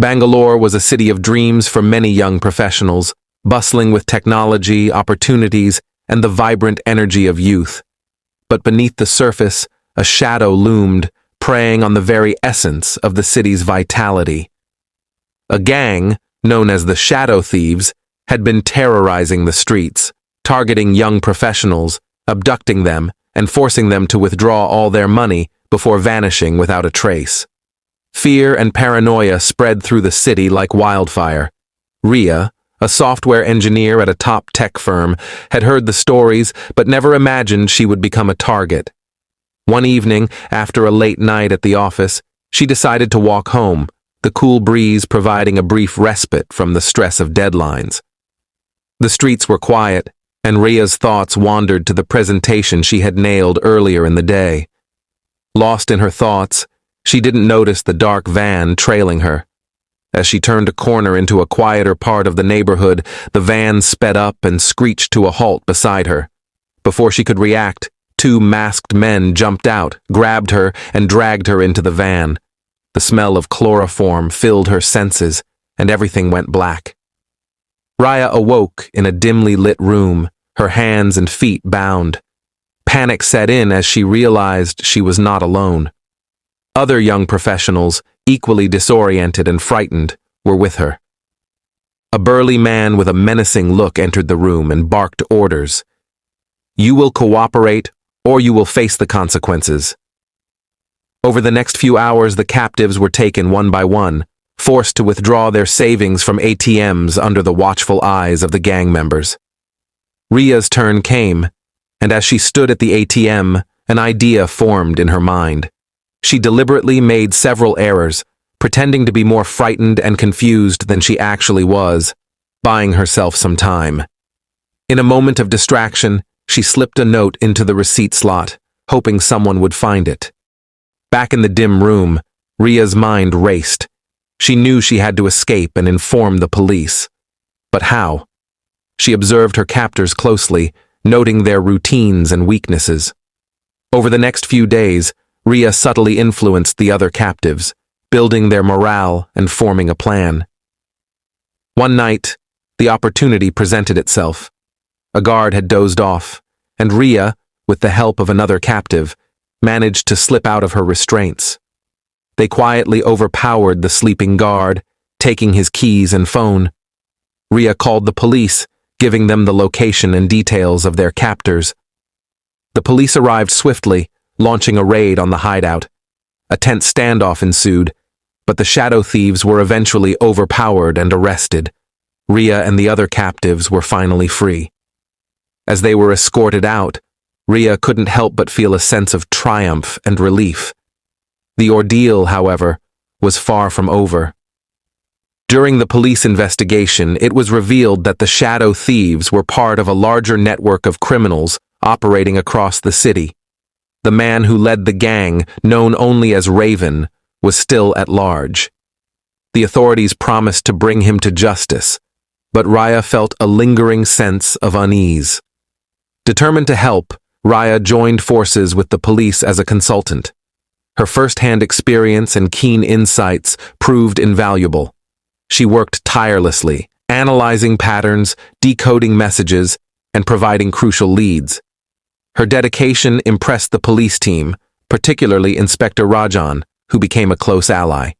Bangalore was a city of dreams for many young professionals, bustling with technology, opportunities, and the vibrant energy of youth. But beneath the surface, a shadow loomed, preying on the very essence of the city's vitality. A gang, known as the Shadow Thieves, had been terrorizing the streets, targeting young professionals, abducting them, and forcing them to withdraw all their money before vanishing without a trace. Fear and paranoia spread through the city like wildfire. Ria, a software engineer at a top tech firm, had heard the stories but never imagined she would become a target. One evening, after a late night at the office, she decided to walk home, the cool breeze providing a brief respite from the stress of deadlines. The streets were quiet, and Ria's thoughts wandered to the presentation she had nailed earlier in the day. Lost in her thoughts, she didn't notice the dark van trailing her. As she turned a corner into a quieter part of the neighborhood, the van sped up and screeched to a halt beside her. Before she could react, two masked men jumped out, grabbed her, and dragged her into the van. The smell of chloroform filled her senses, and everything went black. Ria awoke in a dimly lit room, her hands and feet bound. Panic set in as she realized she was not alone. Other young professionals, equally disoriented and frightened, were with her. A burly man with a menacing look entered the room and barked orders. "You will cooperate, or you will face the consequences." Over the next few hours, the captives were taken one by one, forced to withdraw their savings from ATMs under the watchful eyes of the gang members. Ria's turn came, and as she stood at the ATM, an idea formed in her mind. She deliberately made several errors, pretending to be more frightened and confused than she actually was, buying herself some time. In a moment of distraction, she slipped a note into the receipt slot, hoping someone would find it. Back in the dim room, Ria's mind raced. She knew she had to escape and inform the police. But how? She observed her captors closely, noting their routines and weaknesses. Over the next few days, Ria subtly influenced the other captives, building their morale and forming a plan. One night, the opportunity presented itself. A guard had dozed off, and Ria, with the help of another captive, managed to slip out of her restraints. They quietly overpowered the sleeping guard, taking his keys and phone. Ria called the police, giving them the location and details of their captors. The police arrived swiftly, launching a raid on the hideout. A tense standoff ensued, but the Shadow Thieves were eventually overpowered and arrested. Ria and the other captives were finally free. As they were escorted out, Ria couldn't help but feel a sense of triumph and relief. The ordeal, however, was far from over. During the police investigation, it was revealed that the Shadow Thieves were part of a larger network of criminals operating across the city. The man who led the gang, known only as Raven, was still at large. The authorities promised to bring him to justice, but Ria felt a lingering sense of unease. Determined to help, Ria joined forces with the police as a consultant. Her first-hand experience and keen insights proved invaluable. She worked tirelessly, analyzing patterns, decoding messages, and providing crucial leads. Her dedication impressed the police team, particularly Inspector Rajan, who became a close ally.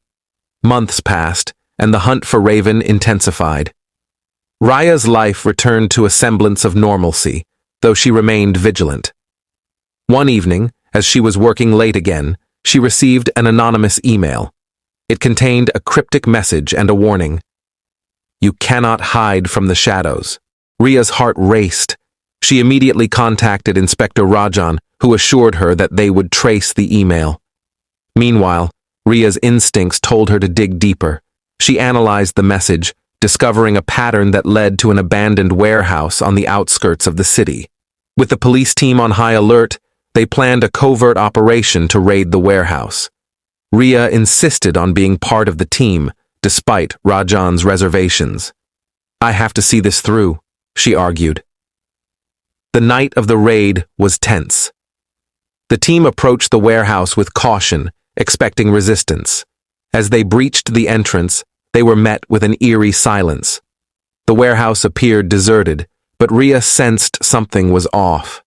Months passed, and the hunt for Raven intensified. Ria's life returned to a semblance of normalcy, though she remained vigilant. One evening, as she was working late again, she received an anonymous email. It contained a cryptic message and a warning. "You cannot hide from the shadows." Ria's heart raced. She immediately contacted Inspector Rajan, who assured her that they would trace the email. Meanwhile, Ria's instincts told her to dig deeper. She analyzed the message, discovering a pattern that led to an abandoned warehouse on the outskirts of the city. With the police team on high alert, they planned a covert operation to raid the warehouse. Ria insisted on being part of the team, despite Rajan's reservations. "I have to see this through," she argued. The night of the raid was tense. The team approached the warehouse with caution, expecting resistance. As they breached the entrance, they were met with an eerie silence. The warehouse appeared deserted, but Rhea sensed something was off.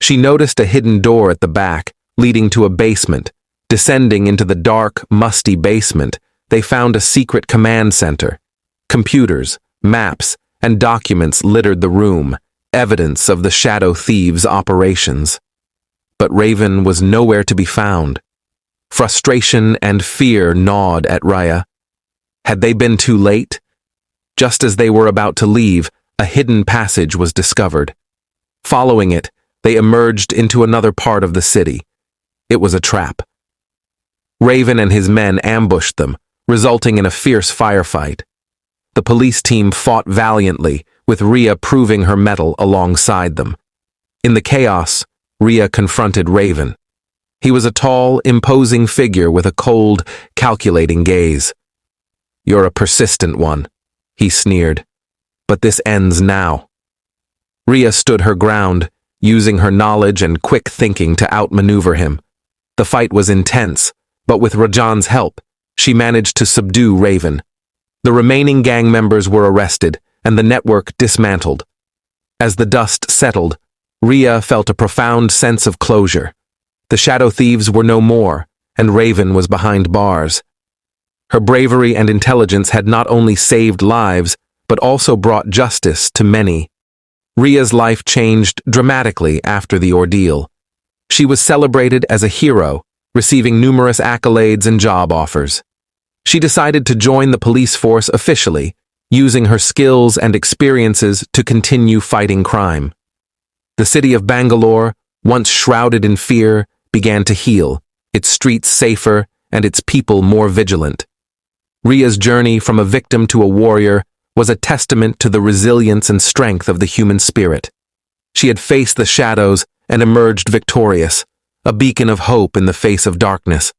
She noticed a hidden door at the back, leading to a basement. Descending into the dark, musty basement, they found a secret command center. Computers, maps, and documents littered the room, evidence of the Shadow Thieves' operations. But Raven was nowhere to be found. Frustration and fear gnawed at Rhea. Had they been too late? Just as they were about to leave, a hidden passage was discovered. Following it, they emerged into another part of the city. It was a trap. Raven and his men ambushed them, resulting in a fierce firefight. The police team fought valiantly, with Rhea proving her mettle alongside them. In the chaos, Rhea confronted Raven. He was a tall, imposing figure with a cold, calculating gaze. "You're a persistent one," he sneered. "But this ends now." Rhea stood her ground, using her knowledge and quick thinking to outmaneuver him. The fight was intense, but with Rajan's help, she managed to subdue Raven. The remaining gang members were arrested, and the network dismantled. As the dust settled, Rhea felt a profound sense of closure. The Shadow Thieves were no more, and Raven was behind bars. Her bravery and intelligence had not only saved lives, but also brought justice to many. Rhea's life changed dramatically after the ordeal. She was celebrated as a hero, receiving numerous accolades and job offers. She decided to join the police force officially, using her skills and experiences to continue fighting crime. The city of Bangalore, once shrouded in fear, began to heal, its streets safer and its people more vigilant. Rhea's journey from a victim to a warrior was a testament to the resilience and strength of the human spirit. She had faced the shadows and emerged victorious, a beacon of hope in the face of darkness.